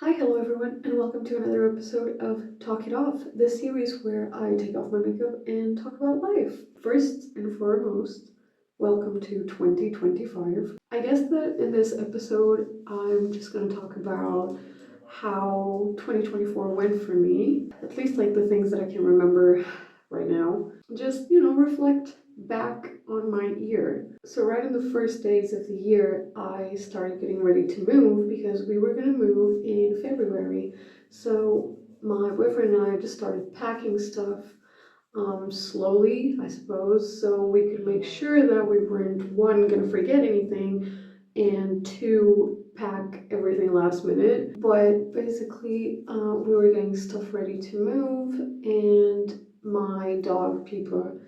Hi, hello everyone, and welcome to another episode of Talk It Off, the series where I take off my makeup and talk about life. First and foremost, welcome to 2025. I guess that in this episode, I'm just going to talk about how 2024 went for me, at least like the things that I can remember right now. Just, reflect back on my year. So, right in the first days of the year, I started getting ready to move because we were going to move in February. So, my boyfriend and I just started packing stuff slowly, I suppose, so we could make sure that we weren't one, going to forget anything, and two, pack everything last minute. But basically, we were getting stuff ready to move, and my dog, Pipa,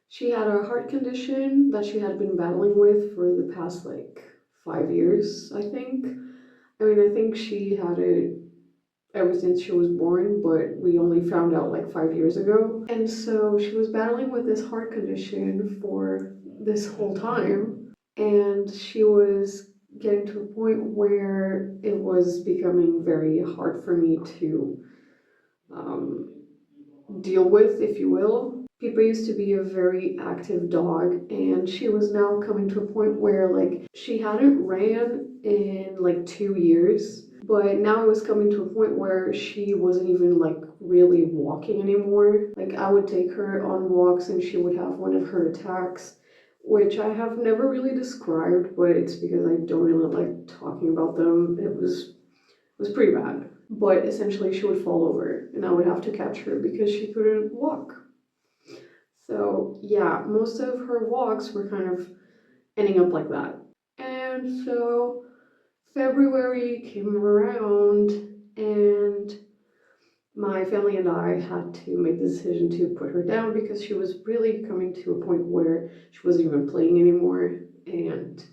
she had a heart condition that she had been battling with for the past like 5 years, I think. I think she had it ever since she was born, but we only found out like 5 years ago. And so she was battling with this heart condition for this whole time. And she was getting to a point where it was becoming very hard for me to um, deal with, if you will. Pipa used to be a very active dog, and she was now coming to a point where, like, she hadn't ran in like 2 years, but now it was coming to a point where she wasn't even like really walking anymore. Like, I would take her on walks, and she would have one of her attacks, which I have never really described, but it's because I don't really like talking about them. It was pretty bad. But essentially, she would fall over, and I would have to catch her because she couldn't walk. So, yeah, most of her walks were kind of ending up like that. And so, February came around, and my family and I had to make the decision to put her down because she was really coming to a point where she wasn't even playing anymore. And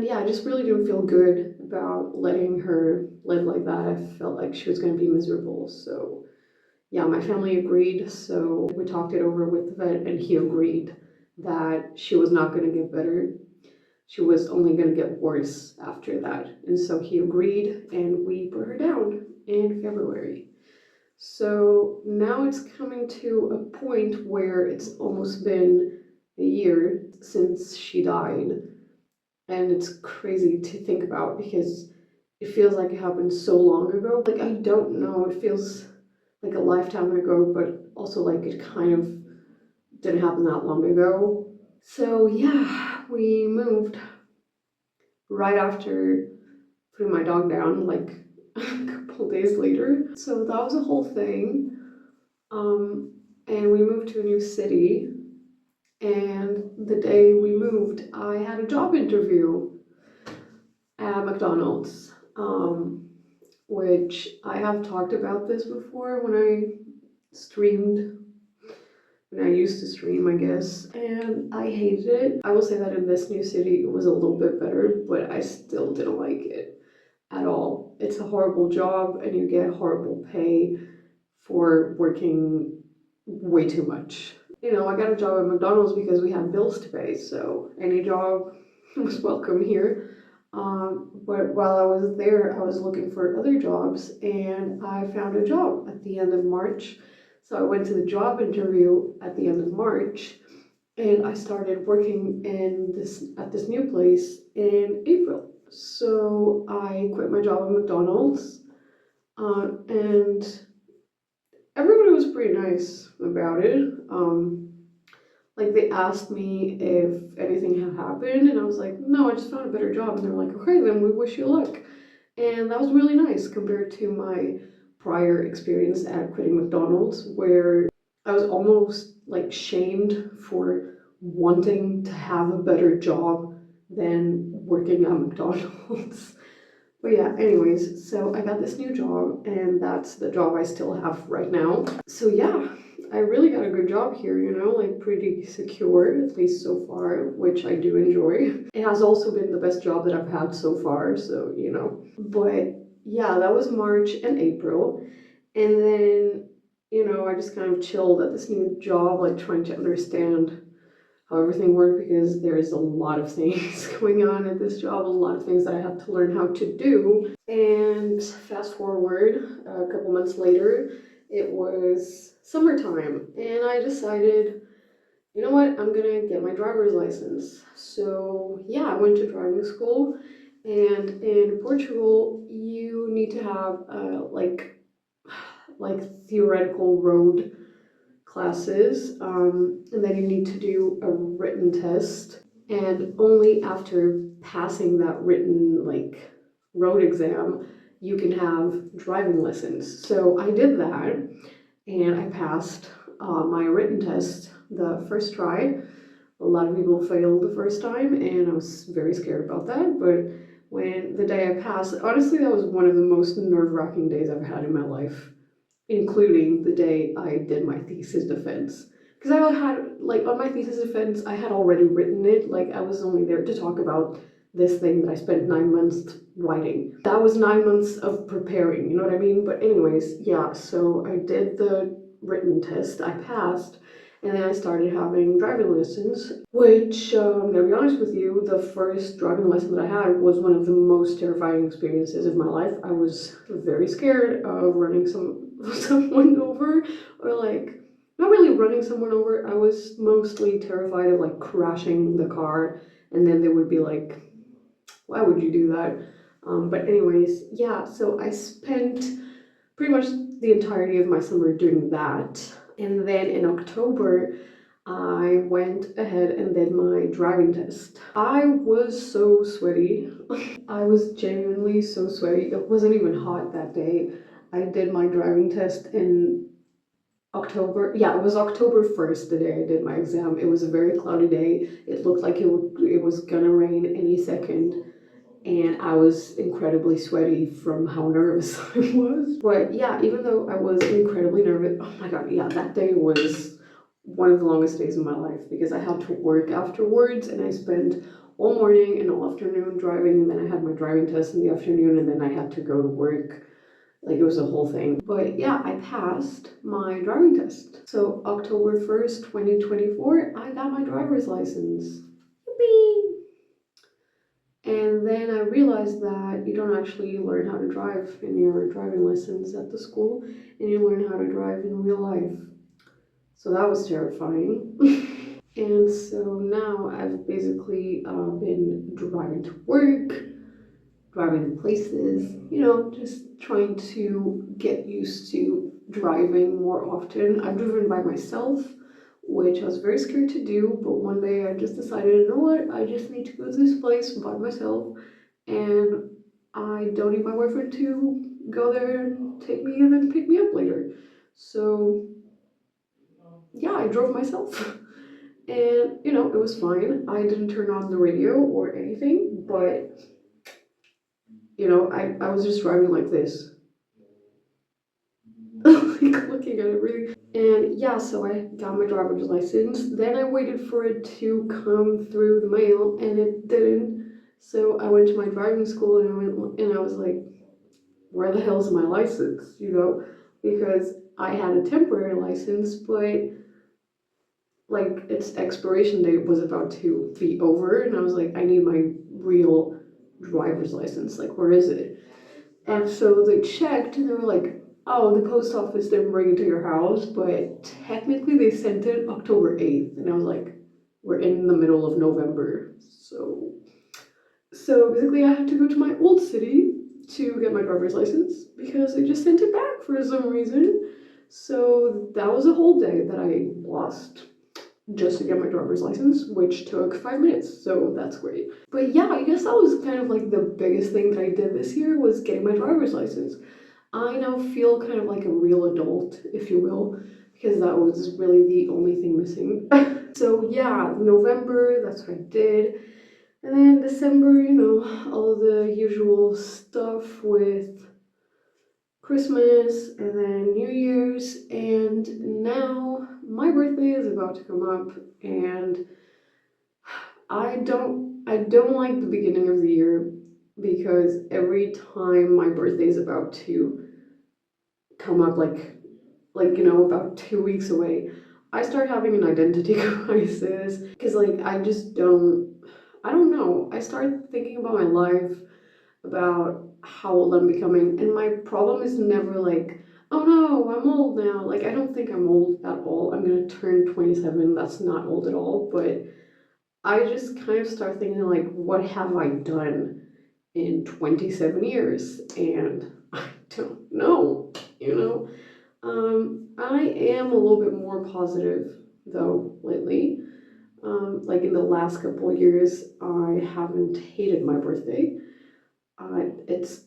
yeah, I just really didn't feel good about letting her live like that. I felt like she was going to be miserable. So, yeah, my family agreed. So, we talked it over with the vet, and he agreed that she was not going to get better. She was only going to get worse after that. And so he agreed, and we put her down in February. So, now it's coming to a point where it's almost been a year since she died. And it's crazy to think about because it feels like it happened so long ago. Like, I don't know, it feels like a lifetime ago, but also like it kind of didn't happen that long ago. So, yeah, we moved right after putting my dog down, like a couple days later. So, that was a whole thing. Um, and we moved to a new city. And the day we moved, I had a job interview at McDonald's, which I have talked about this before when streamed, when I used to stream, I guess, and I hated it. I will say that in this new city, it was a little bit better, but I still didn't like it at all. It's a horrible job, and you get horrible pay for working way too much. I got a job at McDonald's because we had bills to pay, so any job was welcome here. But while I was there, I was looking for other jobs, and I found a job at the end of March. So I went to the job interview at the end of March, and I started working at this new place in April. So I quit my job at McDonald's, and everybody was pretty nice about it. Like, they asked me if anything had happened, and I was like, no, I just found a better job. And they were like, okay, then we wish you luck. And that was really nice compared to my prior experience at quitting McDonald's, where I was almost like shamed for wanting to have a better job than working at McDonald's. But yeah, anyways, so I got this new job, and that's the job I still have right now. So yeah, I really got a good job here, like pretty secure, at least so far, which I do enjoy. It has also been the best job that I've had so far, so. But yeah, that was March and April. And then, I just kind of chilled at this new job, like trying to understand how everything worked, because there is a lot of things going on at this job, a lot of things that I have to learn how to do. And fast forward a couple months later, it was summertime, and I decided, you know what, I'm gonna get my driver's license. So yeah, I went to driving school, and in Portugal, you need to have like theoretical road classes, and then you need to do a written test. And only after passing that written like road exam, you can have driving lessons. So I did that, and I passed my written test the first try. A lot of people failed the first time, and I was very scared about that. But when the day I passed, honestly, that was one of the most nerve-wracking days I've had in my life, including the day I did my thesis defense. Because I had, like, on my thesis defense, I had already written it. Like, I was only there to talk about this thing that I spent 9 months writing. That was 9 months of preparing, you know what I mean? But anyways, yeah, so I did the written test, I passed, and then I started having driving lessons, which, I'm gonna be honest with you, the first driving lesson that I had was one of the most terrifying experiences of my life. I was very scared of running someone over, or like, not really running someone over. I was mostly terrified of like crashing the car, and then they would be like, why would you do that? But anyways, yeah, so I spent pretty much the entirety of my summer doing that. And then in October, I went ahead and did my driving test. I was so sweaty. I was genuinely so sweaty. It wasn't even hot that day. I did my driving test in October. Yeah, it was October 1st, the day I did my exam. It was a very cloudy day. It looked like it was gonna rain any second, and I was incredibly sweaty from how nervous I was. But yeah, even though I was incredibly nervous, oh my god, yeah, that day was one of the longest days of my life, because I had to work afterwards, and I spent all morning and all afternoon driving, and then I had my driving test in the afternoon, and then I had to go to work. Like, it was a whole thing. But yeah, I passed my driving test. So October 1st, 2024, I got my driver's license. Yippee! And then I realized that you don't actually learn how to drive in your driving lessons at the school, and you learn how to drive in real life. So that was terrifying. And so now I've basically been driving to work, driving to places, just trying to get used to driving more often. I've driven by myself, which I was very scared to do, but one day I just decided, you know what, I just need to go to this place by myself, and I don't need my boyfriend to go there and take me and then pick me up later. So yeah, I drove myself. And it was fine. I didn't turn on the radio or anything, but I was just driving like this. Like, looking at it really. And yeah, so I got my driver's license. Then I waited for it to come through the mail, and it didn't. So I went to my driving school, and I was like, where the hell's my license? Because I had a temporary license, but like its expiration date was about to be over, and I was like, I need my real driver's license. Like, where is it? And so they checked, and they were like, oh, the post office didn't bring it to your house, but technically they sent it October 8th. And I was like, we're in the middle of November. So basically I had to go to my old city to get my driver's license, because they just sent it back for some reason. So that was a whole day that I lost just to get my driver's license, which took 5 minutes, so that's great. But yeah, I guess that was kind of like the biggest thing that I did this year, was getting my driver's license. I now feel kind of like a real adult, if you will, because that was really the only thing missing. So yeah, November, that's what I did. And then December, all the usual stuff with Christmas and then New Year's, and now my birthday is about to come up, and I don't like the beginning of the year, because every time my birthday is about to come up, like about 2 weeks away, I start having an identity crisis because, like, I don't know. I start thinking about my life, about how old I'm becoming, and my problem is never like, oh no, I'm old now. Like, I don't think I'm old at all. I'm gonna turn 27. That's not old at all, but I just kind of start thinking, like, what have I done in 27 years? And I don't know, you know? I am a little bit more positive though lately. Like in the last couple of years, I haven't hated my birthday. It's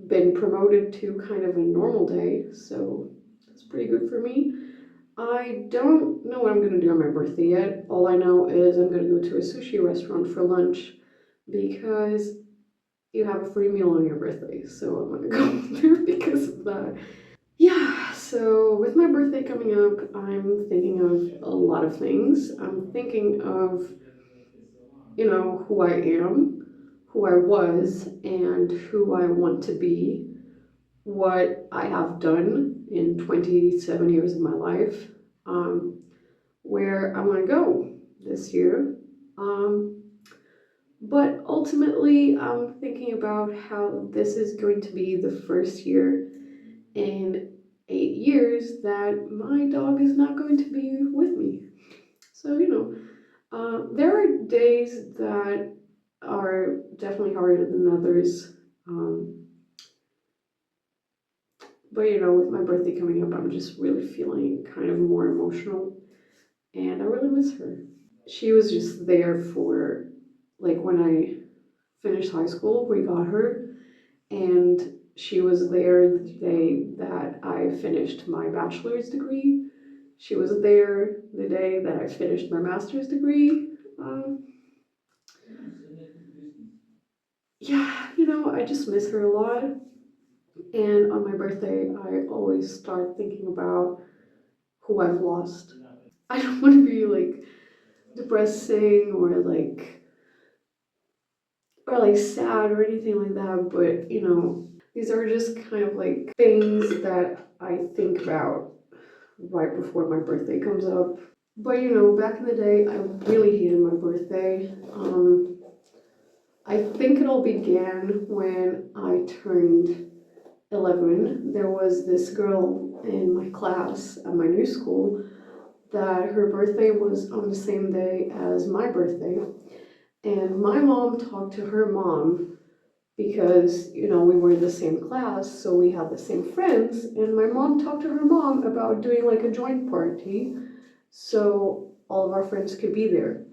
been promoted to kind of a normal day, so that's pretty good for me. I don't know what I'm gonna do on my birthday yet. All I know is I'm gonna go to a sushi restaurant for lunch because you have a free meal on your birthday, so I'm gonna go there because of that. Yeah, so with my birthday coming up, I'm thinking of a lot of things. I'm thinking of, who I am, who I was, and who I want to be, what I have done in 27 years of my life, um, where I want to go this year. Um, but ultimately, I'm thinking about how this is going to be the first year in 8 years that my dog is not going to be with me. So, there are days that are definitely harder than others. Um, but, with my birthday coming up, I'm just really feeling kind of more emotional. And I really miss her. She was just there for, like, when I finished high school, we got her. And she was there the day that I finished my bachelor's degree. She was there the day that I finished my master's degree. Um, yeah, I just miss her a lot. And on my birthday, I always start thinking about who I've lost. I don't want to be like depressing or like sad or anything like that, but these are just kind of like things that I think about right before my birthday comes up. But back in the day, I really hated my birthday. I think it all began when I turned 11. There was this girl in my class at my new school that her birthday was on the same day as my birthday. And my mom talked to her mom because, we were in the same class, so we had the same friends. And my mom talked to her mom about doing like a joint party so all of our friends could be there.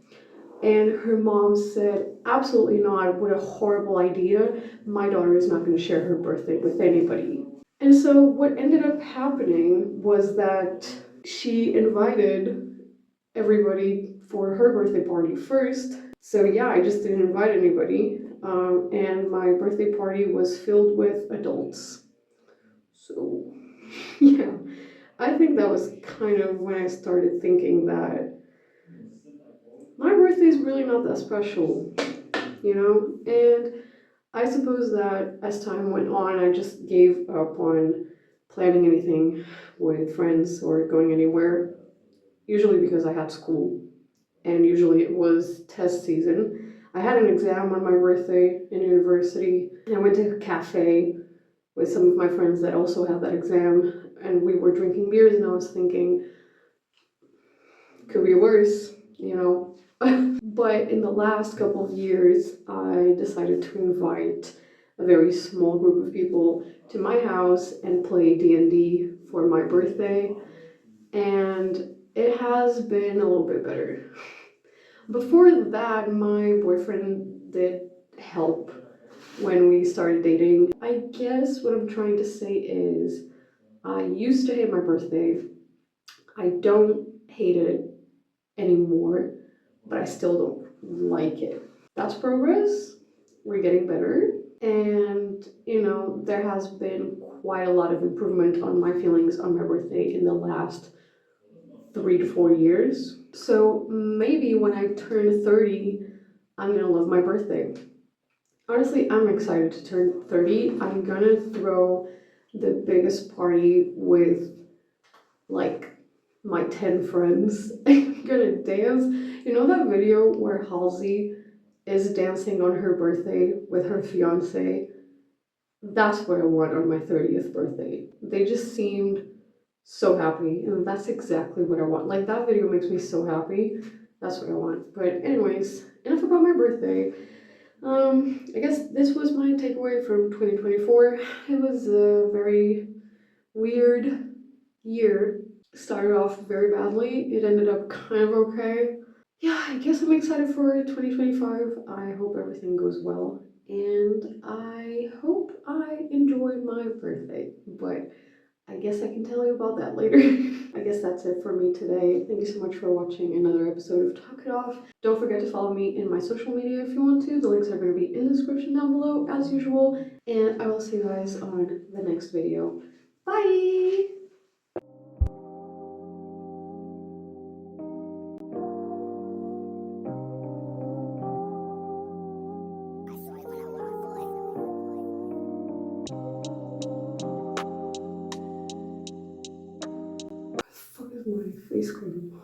And her mom said, absolutely not, what a horrible idea. My daughter is not going to share her birthday with anybody. And so what ended up happening was that she invited everybody for her birthday party first. So yeah, I just didn't invite anybody. And my birthday party was filled with adults. So yeah, I think that was kind of when I started thinking that my birthday is really not that special, And I suppose that as time went on, I just gave up on planning anything with friends or going anywhere, usually because I had school, and usually it was test season. I had an exam on my birthday in university, and I went to a cafe with some of my friends that also had that exam, and we were drinking beers, and I was thinking, could be worse, But in the last couple of years, I decided to invite a very small group of people to my house and play D&D for my birthday, and it has been a little bit better. Before that, my boyfriend did help when we started dating. I guess what I'm trying to say is I used to hate my birthday. I don't hate it anymore, but I still don't like it. That's progress. We're getting better. And, there has been quite a lot of improvement on my feelings on my birthday in the last 3 to 4 years. So maybe when I turn 30, I'm gonna love my birthday. Honestly, I'm excited to turn 30. I'm gonna throw the biggest party with like my 10 friends. I'm gonna dance. You know that video where Halsey is dancing on her birthday with her fiance? That's what I want on my 30th birthday. They just seemed so happy, and that's exactly what I want. Like, that video makes me so happy. That's what I want. But anyways, enough about my birthday. I guess this was my takeaway from 2024. It was a very weird year. Started off very badly. It ended up kind of okay. Yeah, I guess I'm excited for 2025. I hope everything goes well, and I hope I enjoy my birthday. But I guess I can tell you about that later. I guess that's it for me today. Thank you so much for watching another episode of Talk It Off. Don't forget to follow me in my social media if you want to. The links are going to be in the description down below as usual. And I will see you guys on the next video. Bye! Fuck is my face cream?